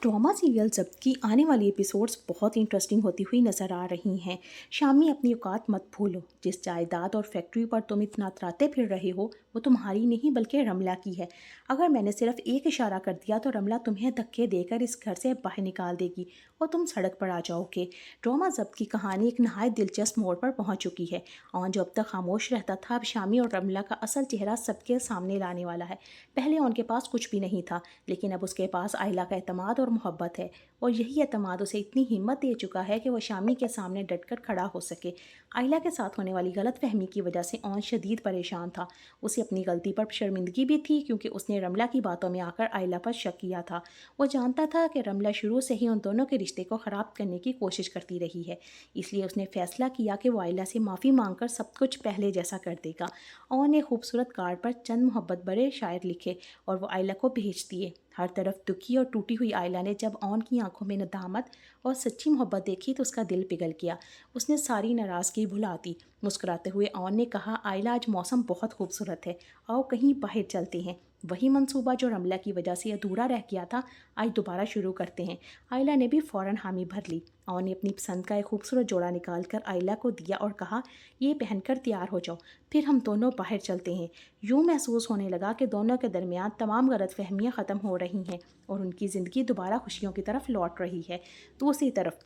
Drama serial ज़ब्त की आने वाली एपिसोड्स बहुत इंटरेस्टिंग होती हुई नज़र आ रही हैं। शामी अपनी औकात मत भूलो। जिस जायदाद और फैक्ट्री पर तुम इतना त्राते फिर रहे हो वो तुम्हारी नहीं बल्कि रमला की है। अगर मैंने सिर्फ एक इशारा कर दिया तो रमला तुम्हें धक्के देकर इस घर से बाहर निकाल देगी और तुम सड़क पर आ जाओगे। ड्रामा ज़ब्त की कहानी एक नहायत दिलचस्प मोड़ पर पहुंच चुकी है और जो अब तक खामोश रहता था अब शामी और रमला का असल चेहरा सबके सामने लाने वाला है। पहले उनके पास कुछ भी नहीं था, लेकिन अब उसके पास आयला का एतमाद और मोहब्बत है, और यही एतमाद उसे इतनी हिम्मत दे चुका है कि वह शामी के सामने डटकर खड़ा हो सके। आयला के साथ होने वाली गलत फहमी की वजह से ओन शदीद परेशान था। उसे अपनी गलती पर शर्मिंदगी भी थी क्योंकि उसने रमला की बातों में आकर आयला पर शक किया था। वो जानता था कि रमला शुरू से ही उन दोनों के रिश्ते को ख़राब करने की कोशिश करती रही है, इसलिए उसने फैसला किया कि वो आयला से माफ़ी मांगकर सब कुछ पहले जैसा कर देगा। ओन ने खूबसूरत कार्ड पर चंद मोहब्बत भरे शायर लिखे और वो आयला को भेज दिए। हर तरफ दुखी और टूटी हुई आयला ने जब ओन की आंखों में नदामत और सच्ची मोहब्बत देखी तो उसका दिल पिघल गया। उसने सारी नाराज़गी भुला दी। मुस्कुराते हुए ओन ने कहा, आयला आज मौसम बहुत खूबसूरत है, आओ कहीं बाहर चलते हैं। वही मंसूबा जो रमला की वजह से अधूरा रह गया था आज दोबारा शुरू करते हैं। आयला ने भी फ़ौरन हामी भर ली। ओन ने अपनी पसंद का एक खूबसूरत जोड़ा निकाल कर आयला को दिया और कहा, ये पहनकर तैयार हो जाओ, फिर हम दोनों बाहर चलते हैं। यूँ महसूस होने लगा कि दोनों के दरमियान तमाम गलतफहमियाँ ख़त्म हो रही हैं और उनकी ज़िंदगी दोबारा खुशियों की तरफ लौट रही है। दूसरी तरफ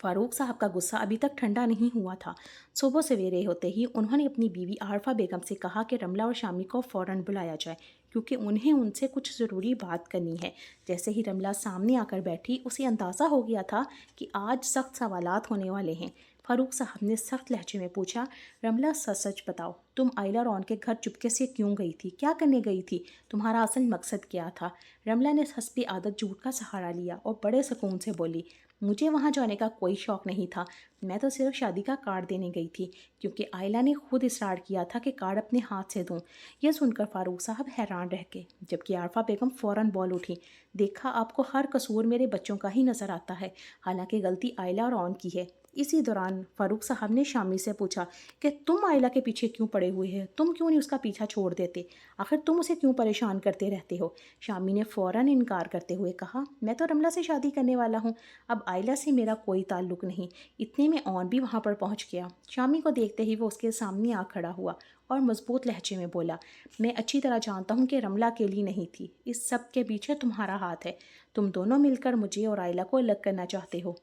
फ़ारूक साहब का गुस्सा अभी तक ठंडा नहीं हुआ था। सुबह सवेरे होते ही उन्होंने अपनी बीवी आरफा बेगम से कहा कि रमला और शामी को फ़ौरन बुलाया जाए क्योंकि उन्हें उनसे कुछ ज़रूरी बात करनी है। जैसे ही रमला सामने आकर बैठी उसे अंदाज़ा हो गया था कि आज सख्त सवालात होने वाले हैं। फ़ारूक साहब ने सख्त लहजे में पूछा, रमला सच सच बताओ, तुम आयला रॉन के घर चुपके से क्यों गई थी? क्या करने गई थी? तुम्हारा असल मकसद क्या था? रमला ने हस्बी आदत झूठ का सहारा लिया और बड़े सुकून से बोली, मुझे वहाँ जाने का कोई शौक़ नहीं था। मैं तो सिर्फ शादी का कार्ड देने गई थी क्योंकि आयला ने खुद इसरार किया था कि कार्ड अपने हाथ से दूँ। यह सुनकर फ़ारूक साहब हैरान रह गए, जबकि आरफा बेगम फ़ौरन बोल उठी, देखा, आपको हर कसूर मेरे बच्चों का ही नज़र आता है, हालांकि गलती आयला और ऑन की है। इसी दौरान फ़ारूक साहब ने शामी से पूछा कि तुम आयला के पीछे क्यों पड़े हुए हैं? तुम क्यों नहीं उसका पीछा छोड़ देते? आखिर तुम उसे क्यों परेशान करते रहते हो? शामी ने फ़ौरन इनकार करते हुए कहा, मैं तो रमला से शादी करने वाला हूँ, अब आयला से मेरा कोई ताल्लुक़ नहीं। इतने में ऑन भी वहाँ पर पहुँच गया। शामी को देखते ही वो उसके सामने आ खड़ा हुआ और मज़बूत लहजे में बोला, मैं अच्छी तरह जानता हूँ कि रमला अकेली नहीं थी, इस सब के पीछे तुम्हारा हाथ है। तुम दोनों मिलकर मुझे और आयला को अलग करना चाहते हो,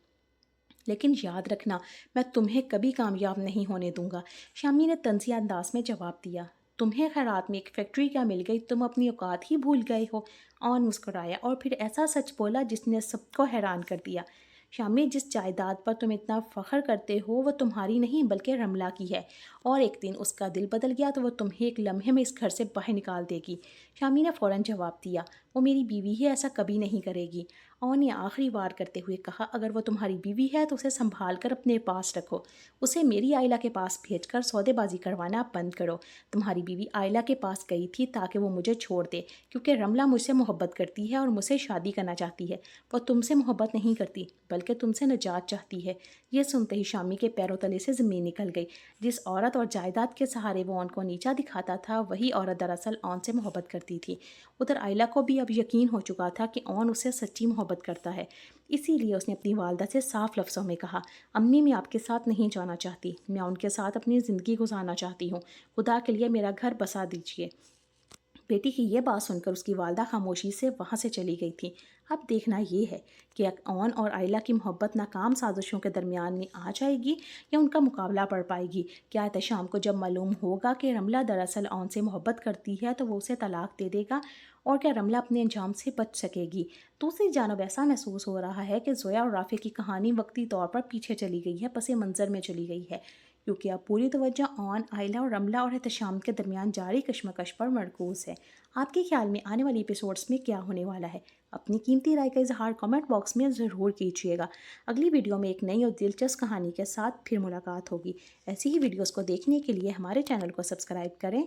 लेकिन याद रखना, मैं तुम्हें कभी कामयाब नहीं होने दूंगा। शामी ने तंज़िया अंदाज में जवाब दिया, तुम्हें खैरात में एक फैक्ट्री क्या मिल गई? तुम अपनी औकात ही भूल गए हो। ऑन मुस्कुराया और फिर ऐसा सच बोला जिसने सबको हैरान कर दिया, शामी, जिस जायदाद पर तुम इतना फ़ख्र करते हो वो तुम्हारी नहीं बल्कि रमला की है, और एक दिन उसका दिल बदल गया तो वो तुम्हें एक लम्हे में इस घर से बाहर निकाल देगी। शामी ने फ़ौरन जवाब दिया, वो मेरी बीवी है, ऐसा कभी नहीं करेगी। और ने आखिरी वार करते हुए कहा, अगर वो तुम्हारी बीवी है तो उसे संभाल कर अपने पास रखो, उसे मेरी आयला के पास भेजकर सौदेबाजी करवाना बंद करो। तुम्हारी बीवी आयला के पास गई थी ताकि वो मुझे छोड़ दे, क्योंकि रमला मुझसे मोहब्बत करती है और मुझसे शादी करना चाहती है। वो तुमसे मोहब्बत नहीं करती बल्कि तुमसे निजात चाहती है। यह सुनते ही शामी के पैरों तले से ज़मीन निकल गई। जिस औरत और जायदाद के सहारे वो ऑन को नीचा दिखाता था वही औरत दरअसल ऑन से मोहब्बत करती थी। उधर आयला को भी अब यकीन हो चुका था कि ऑन उससे सच्ची मोहब्बत करता है, इसीलिए उसने अपनी वालदा से साफ लफ्ज़ों में कहा, अम्मी, मैं आपके साथ नहीं जाना चाहती, मैं उनके साथ अपनी ज़िंदगी गुजारना चाहती हूँ, खुदा के लिए मेरा घर बसा दीजिए। बेटी की ये बात सुनकर उसकी वालदा खामोशी से वहाँ से चली गई थी। अब देखना ये है कि ऑन और आयला की मोहब्बत नाकाम साजिशों के दरमियान में आ जाएगी या उनका मुकाबला पड़ पाएगी। क्या एहतशाम को जब मालूम होगा कि रमला दरअसल ऑन से मोहब्बत करती है तो वो उसे तलाक दे देगा, और क्या रमला अपने अंजाम से बच सकेगी? दूसरी जानब ऐसा महसूस हो रहा है कि ज़ोया और राफे की कहानी वक्ती तौर पर पीछे चली गई है, पसे मंज़र में चली गई है, क्योंकि अब पूरी तवज्जो ऑन, आयला और रमला और एहतशाम के दरमियान जारी कशमकश पर मरकूज़ है। आपके ख्याल में आने वाली एपिसोड्स में क्या होने वाला है? अपनी कीमती राय का इजहार कमेंट बॉक्स में ज़रूर कीजिएगा। अगली वीडियो में एक नई और दिलचस्प कहानी के साथ फिर मुलाकात होगी। ऐसी ही वीडियोस को देखने के लिए हमारे चैनल को सब्सक्राइब करें।